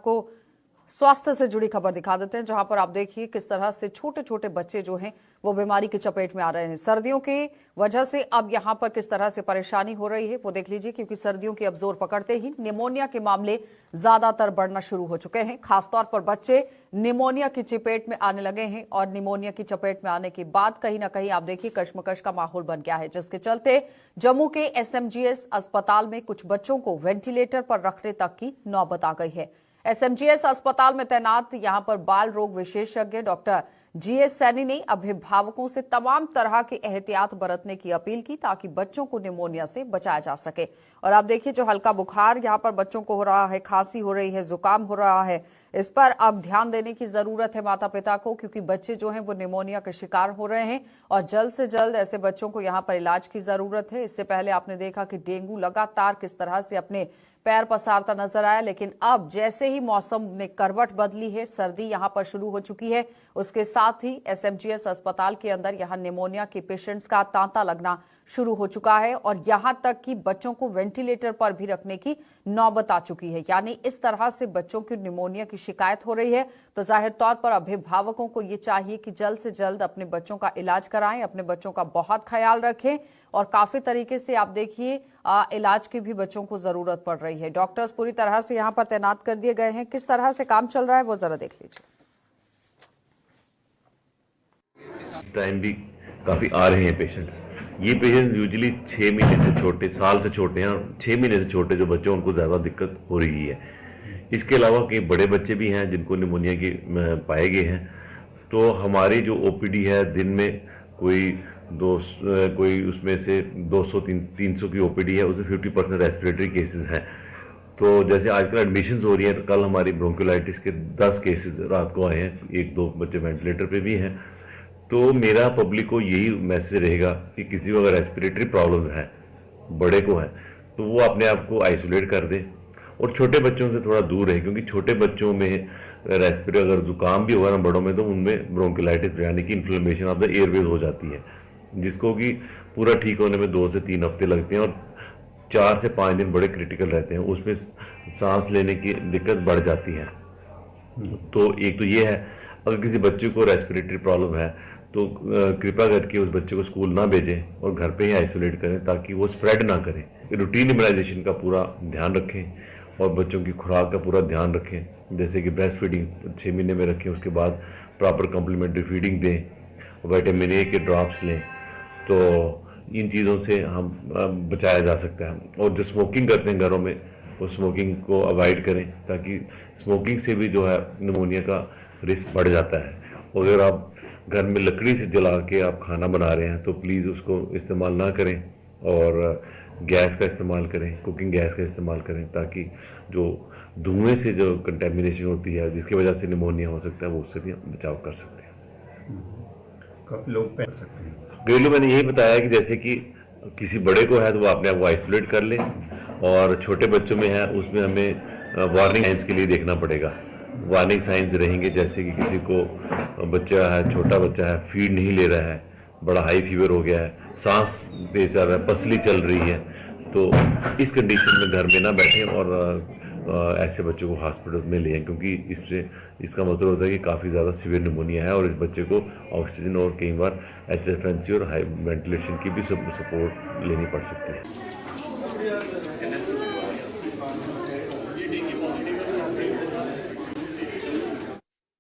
को स्वास्थ्य से जुड़ी खबर दिखा देते हैं, जहां पर आप देखिए किस तरह से छोटे छोटे बच्चे जो हैं वो बीमारी की चपेट में आ रहे हैं। सर्दियों की वजह से अब यहां पर किस तरह से परेशानी हो रही है वो देख लीजिए, क्योंकि सर्दियों की अब जोर पकड़ते ही निमोनिया के मामले ज्यादातर बढ़ना शुरू हो चुके हैं। खासतौर पर बच्चे निमोनिया की चपेट में आने लगे हैं और निमोनिया की चपेट में आने के बाद कहीं ना कहीं आप देखिए कश्मकश का माहौल बन गया है, जिसके चलते जम्मू के एसएमजीएस अस्पताल में कुछ बच्चों को वेंटिलेटर पर रखने तक की नौबत आ गई है। एसएमजीएस अस्पताल में तैनात यहां पर बाल रोग विशेषज्ञ डॉक्टर जीएस सैनी ने अभिभावकों से तमाम तरह की एहतियात बरतने की अपील की, ताकि बच्चों को निमोनिया से बचाया जा सके। और आप देखिए जो हल्का बुखार यहां पर बच्चों को हो रहा है, खांसी हो रही है, जुकाम हो रहा है, इस पर अब ध्यान देने की जरूरत है माता पिता को, क्योंकि बच्चे जो हैं वो निमोनिया के शिकार हो रहे हैं और जल्द से जल्द ऐसे बच्चों को यहां पर इलाज की जरूरत है। इससे पहले आपने देखा कि डेंगू लगातार किस तरह से अपने पैर पसारता नजर आया, लेकिन अब जैसे ही मौसम ने करवट बदली है, सर्दी यहां पर शुरू हो चुकी है, उसके साथ ही एसएमजीएस अस्पताल के अंदर यहां निमोनिया के पेशेंट्स का तांता लगना शुरू हो चुका है और यहां तक कि बच्चों को वेंटिलेटर पर भी रखने की नौबत आ चुकी है। यानी इस तरह से बच्चों की निमोनिया की शिकायत हो रही है, तो जाहिर तौर पर अभिभावकों को ये चाहिए कि जल्द से जल्द अपने बच्चों का इलाज कराएं, अपने बच्चों का बहुत ख्याल रखें और काफी तरीके से आप देखिए इलाज की भी बच्चों को जरूरत पड़ रही है। डॉक्टर्स पूरी तरह से यहाँ पर तैनात कर दिए गए हैं। किस तरह से काम चल रहा है वो जरा देख लीजिए। टाइम भी काफी आ रहे हैं पेशेंट्स। ये पेशेंट्स यूजुअली 6 महीने से छोटे, साल से छोटे हैं और 6 महीने से छोटे जो बच्चे हैं उनको ज्यादा दिक्कत हो रही है। इसके अलावा कई बड़े बच्चे भी हैं जिनको निमोनिया के पाए गए हैं। तो हमारी जो ओपीडी है दिन में कोई उसमें से 200-300 की ओपीडी है, उसमें 50% रेस्पिरेटरी केसेस हैं। तो जैसे आजकल एडमिशंस हो रही हैं, तो कल हमारी ब्रोंकोलाइटिस के 10 केसेस रात को आए हैं, 1-2 बच्चे वेंटिलेटर पे भी हैं। तो मेरा पब्लिक को यही मैसेज रहेगा कि किसी को अगर रेस्पिरेटरी प्रॉब्लम है, बड़े को है, तो वो अपने आप को आइसोलेट कर दे और छोटे बच्चों से थोड़ा दूर रहे, क्योंकि छोटे बच्चों में रेस्पिरेटरी अगर जुकाम भी होगा ना बड़ों में, तो उनमें ब्रोंकोलाइटिस यानी कि इन्फ्लेमेशन ऑफ द एयरवेज हो जाती है, जिसको कि पूरा ठीक होने में 2 से 3 हफ्ते लगते हैं और 4 से 5 दिन बड़े क्रिटिकल रहते हैं। उसमें सांस लेने की दिक्कत बढ़ जाती है। तो एक तो ये है, अगर किसी बच्चे को रेस्पिरेटरी प्रॉब्लम है तो कृपया करके उस बच्चे को स्कूल ना भेजें और घर पे ही आइसोलेट करें, ताकि वो स्प्रेड ना करें। रूटीन इम्यूनाइजेशन का पूरा ध्यान रखें और बच्चों की खुराक का पूरा ध्यान रखें, जैसे कि ब्रेस्ट फीडिंग 6 महीने में रखें, उसके बाद प्रॉपर कम्प्लीमेंट्री फीडिंग दें, विटामिन ए के ड्रॉप्स लें। तो इन चीज़ों से हम बचाया जा सकता है। और जो स्मोकिंग करते हैं घरों में, वो स्मोकिंग को अवॉइड करें, ताकि स्मोकिंग से भी जो है निमोनिया का रिस्क बढ़ जाता है। और अगर आप घर में लकड़ी से जला के आप खाना बना रहे हैं तो प्लीज़ उसको इस्तेमाल ना करें और गैस का इस्तेमाल करें, कुकिंग गैस का इस्तेमाल करें, ताकि जो धुएं से जो कंटेमिनेशन होती है जिसकी वजह से निमोनिया हो सकता है, वो उससे भी हम बचाव कर सकते हैं। काफी लोग पहन सकते हैं। घरेलू मैंने यही बताया कि जैसे कि किसी बड़े को है तो वो अपने आप को आइसोलेट कर ले, और छोटे बच्चों में है उसमें हमें वार्निंग साइंस के लिए देखना पड़ेगा। वार्निंग साइंस रहेंगे, जैसे कि किसी को बच्चा है, छोटा बच्चा है, फीड नहीं ले रहा है, बड़ा हाई फीवर हो गया है, सांस तेज चल रहा है, पसली चल रही है, तो इस कंडीशन में घर में ना बैठें और ऐसे बच्चों को हॉस्पिटल में ले आएं, क्योंकि इससे इसका मतलब होता है कि काफ़ी ज़्यादा सीवियर निमोनिया है और इस बच्चे को ऑक्सीजन और कई बार HFNC और हाई वेंटिलेशन की भी सपोर्ट लेनी पड़ सकती है।